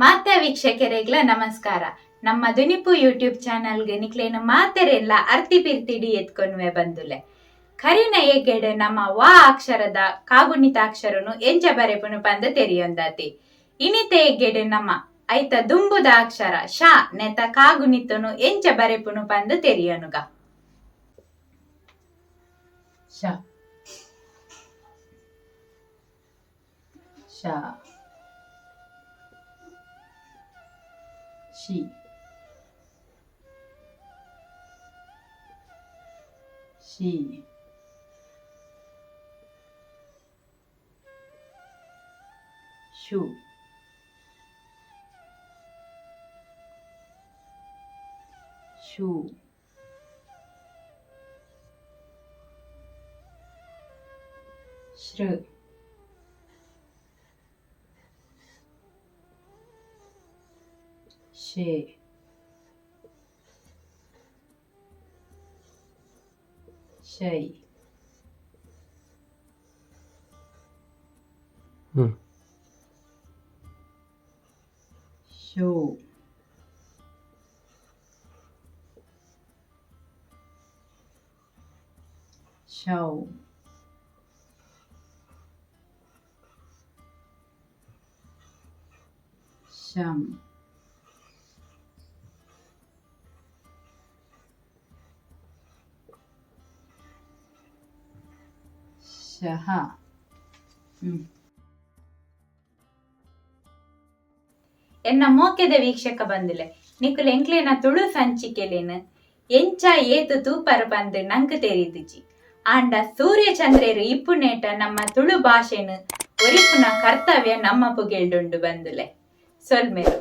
ಮಾತೆ ವೀಕ್ಷಕರಿಗೆಲ್ಲ ನಮಸ್ಕಾರ. ನಮ್ಮ ದುನಿಪು ಯೂಟ್ಯೂಬ್ ಚಾನಲ್ಗೆ ನಿಕ್ಲೇನು ಮಾತೆರೆಲ್ಲ ಅರ್ತಿ ಪಿರ್ತಿಡಿ ಎತ್ಕೊನ್ವೆ ಬಂದುಲೆ. ಕರಿನ ಎಗ್ಗೆಡೆ ನಮ್ಮ ವಾ ಅಕ್ಷರದ ಕಾಗುಣಿತ ಅಕ್ಷರನು ಎಂಚ ಬರೆಪುನು ಪಂದ ತೆರಿಯೊಂದಾತಿ. ಇನಿತೆ ಎಗ್ಗೆಡೆ ನಮ್ಮ ಐತ ದುಂಬುದ ಅಕ್ಷರ ಶ ನೆತ ಕಾಗುಣಿತನು ಎಂಚ ಬರೆಪುನು ಪಂದ ತೆರಿಯನುಗ. ಶ ಶ ಶಿ ಶಿ ಶು ಶು ಶ್ರ ಶೇ ಶೈ ಶೋ ಶೌ ಶಂ ಶಹ. ಎನ್ನ ಮೋಕೆದ ವೀಕ್ಷಕ ಬಂದುಲೆ ನಿಕುಲು ಎಂಕ್ಲೇನ ತುಳು ಸಂಚಿಕೆಲೇನು ಎಂಚ ಏತು ತೂಪರು ಬಂದು ನಂಗೆ ತೆರಿದಿಜಿ. ಆಂಡ ಸೂರ್ಯ ಚಂದ್ರೇರು ಇಪ್ಪುನೇಟ ನಮ್ಮ ತುಳು ಭಾಷೆನು ಒರಿಪುನ ಕರ್ತವ್ಯ ನಮ್ಮ ಪುಗೆಲ್ಡುಂಡು ಬಂದುಲೆ. ಸೊಲ್ಮೆರು.